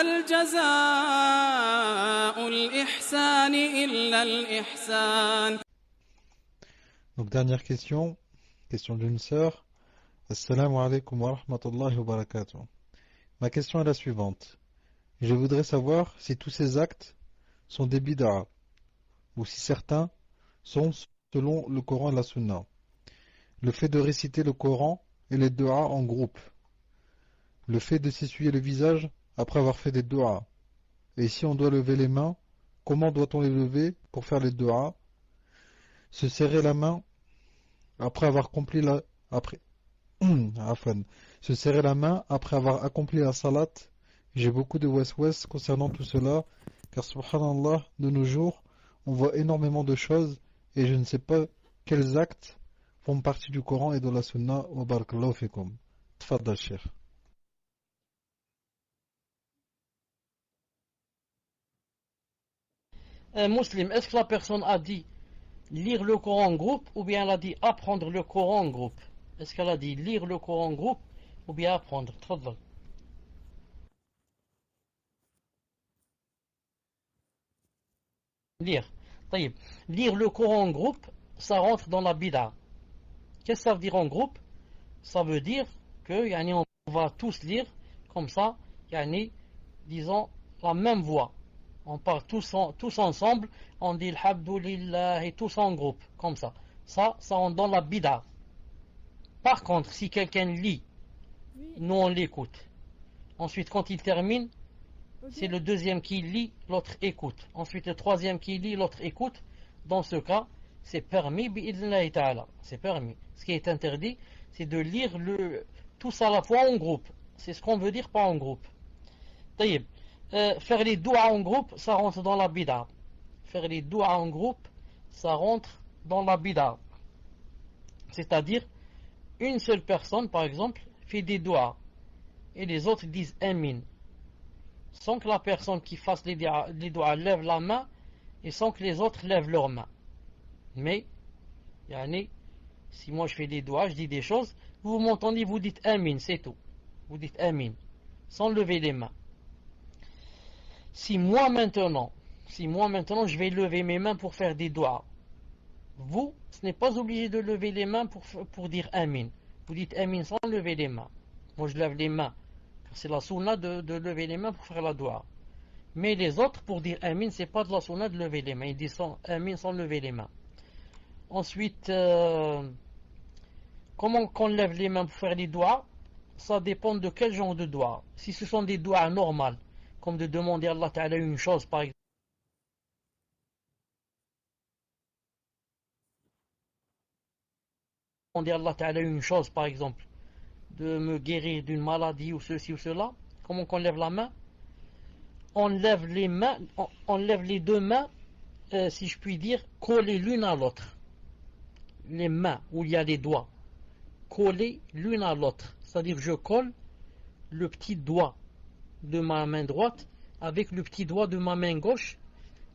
هل جزاء الإحسان إلا الإحسان. Donc dernière question, question d'une sœur. Assalamu alaikum wa rahmatullahi wa barakatuh. Ma question est la suivante. Je voudrais savoir si tous ces actes sont des bid'a ou si certains sont selon le Coran et la Sunna. Le fait de réciter le Coran et les du'a en groupe. Le fait de s'essuyer le visage après avoir fait des du'a. Et si on doit lever les mains, comment doit-on les lever pour faire les du'a? Se serrer la main après avoir accompli la... Après... Se serrer la main après avoir accompli la salat. J'ai beaucoup de wes-wes concernant tout cela, car subhanallah, de nos jours, on voit énormément de choses et je ne sais pas quels actes font partie du Coran et de la Sunna. Wa barakallahu fikum. Tfaddal Cheikh. Muslim, est-ce que la personne a dit lire le Coran en groupe ou bien elle a dit apprendre le Coran en groupe? Est-ce qu'elle a dit lire le Coran en groupe ou bien apprendre? Tfaddal. Lire. طيب. Lire le Coran en groupe, ça rentre dans la bid'a. Qu'est-ce que ça veut dire en groupe? Ça veut dire que on va tous lire comme ça, disons la même voix. On part tous ensemble, on dit Alhamdulillah et tous en groupe, comme ça. Ça rentre dans la bid'a. Par contre, si quelqu'un lit, nous on l'écoute. Ensuite, quand il termine, c'est le deuxième qui lit, l'autre écoute. Ensuite, le troisième qui lit, l'autre écoute. Dans ce cas, c'est permis, bi'idhnillahi ta'ala. C'est permis. Ce qui est interdit, c'est de lire tous à la fois en groupe. C'est ce qu'on veut dire pas en groupe. Taïb. Faire les doigts en groupe, ça rentre dans la bid'a. Faire les doigts en groupe, ça rentre dans la bid'a. C'est-à-dire, une seule personne, par exemple, fait des doigts et les autres disent amin. Sans que la personne qui fasse les doigts lève la main et sans que les autres lèvent leurs mains. Mais, si moi je fais des doigts, je dis des choses, vous m'entendez, vous dites amin, c'est tout. Vous dites amin, sans lever les mains. Si moi maintenant je vais lever mes mains pour faire des doigts, vous, ce n'est pas obligé de lever les mains pour dire amin. Vous dites amin sans lever les mains. Moi je lève les mains. C'est la sunna de lever les mains pour faire la doua. Mais les autres, pour dire amin, c'est pas de la sunna de lever les mains. Ils disent amin sans lever les mains. Ensuite, comment qu'on lève les mains pour faire les doigts? Ça dépend de quel genre de doigts. Si ce sont des doigts normales, comme de demander à Allah Ta'ala une chose, par exemple, de me guérir d'une maladie ou ceci ou cela, comment qu'on lève la main? On lève les mains, on lève les deux mains, si je puis dire, collées l'une à l'autre. Les mains où il y a les doigts, collées l'une à l'autre. C'est-à-dire je colle le petit doigt de ma main droite avec le petit doigt de ma main gauche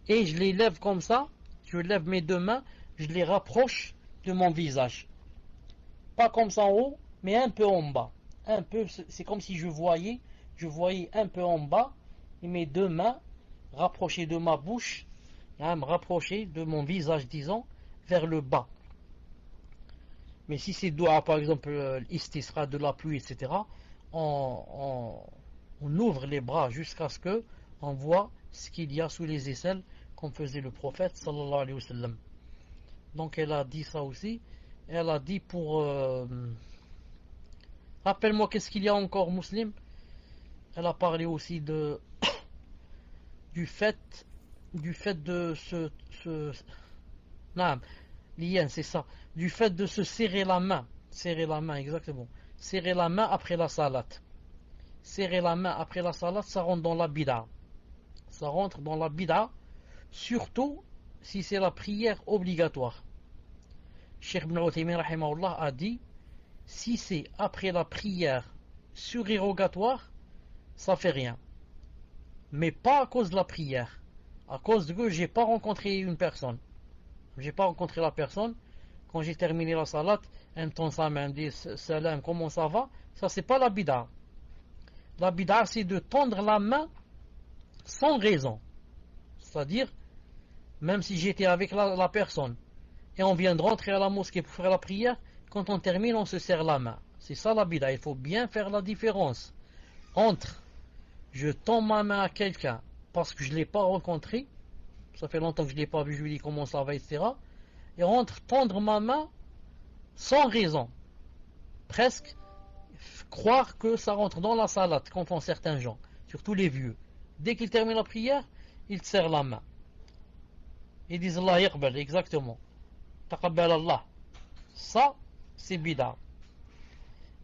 et je les lève comme ça. Je lève mes deux mains, je les rapproche de mon visage. Pas comme ça en haut, mais un peu en bas. Un peu, c'est comme si je voyais un peu en bas et mes deux mains rapprochées de ma bouche, me rapprocher de mon visage, disons, vers le bas. Mais si c'est doigt, par exemple, l'istisra de la pluie, etc., on ouvre les bras jusqu'à ce que on voit ce qu'il y a sous les aisselles, comme faisait le prophète, sallallahu alayhi wa sallam. Donc elle a dit ça aussi. Elle a dit pour... Rappelle-moi, qu'est-ce qu'il y a encore, Muslim? Elle a parlé aussi du fait de non, lien, c'est ça. Du fait de se serrer la main. Serrer la main, exactement. Serrer la main après la salat. Serrer la main après la salat, ça rentre dans la bid'a. Ça rentre dans la bid'a, surtout si c'est la prière obligatoire. Cheikh Ibn Uthaymin rahimahullah a dit, si c'est après la prière surérogatoire, ça fait rien. Mais pas à cause de la prière. À cause que j'ai pas rencontré une personne. J'ai pas rencontré la personne. Quand j'ai terminé la salat, elle me tend sa main, elle me dit salam, comment ça va? Ça c'est pas la bid'a. La bid'a c'est de tendre la main sans raison. C'est-à-dire, même si j'étais avec la personne et on vient de rentrer à la mosquée pour faire la prière, quand on termine, on se serre la main. C'est ça la bid'a. Il faut bien faire la différence entre je tends ma main à quelqu'un parce que je ne l'ai pas rencontré, ça fait longtemps que je ne l'ai pas vu, je lui dis comment ça va, etc. Et entre tendre ma main sans raison, presque croire que ça rentre dans la salade, comme font certains gens, surtout les vieux. Dès qu'ils terminent la prière, ils te serrent la main. Ils disent Allah yaqbal, exactement. Taqabbal Allah. Ça, c'est bid'a.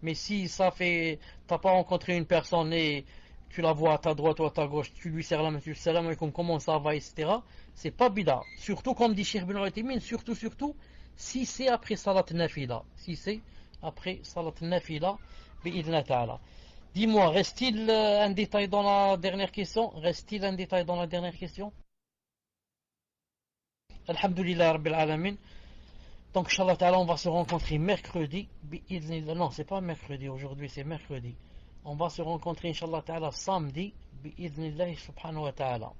Mais si ça fait, t'as pas rencontré une personne et tu la vois à ta droite ou à ta gauche, tu lui serres la main, tu lui serres la main, comment ça va, etc. C'est pas bid'a. Surtout, comme dit Cheikh Ibn Uthaymin, surtout, si c'est après salat nafila. Si c'est après salat nafila, bi'idna ta'ala. Dis-moi, reste-t-il un détail dans la dernière question? Reste-t-il un détail dans la dernière question? Alhamdulillah Rabbil Alamin. Donc, Inch'Allah Ta'ala, on va se rencontrer mercredi. Non, c'est pas mercredi, aujourd'hui c'est mercredi. On va se rencontrer, Inch'Allah Ta'ala, samedi. Bi'idhnillahi subhanahu wa ta'ala.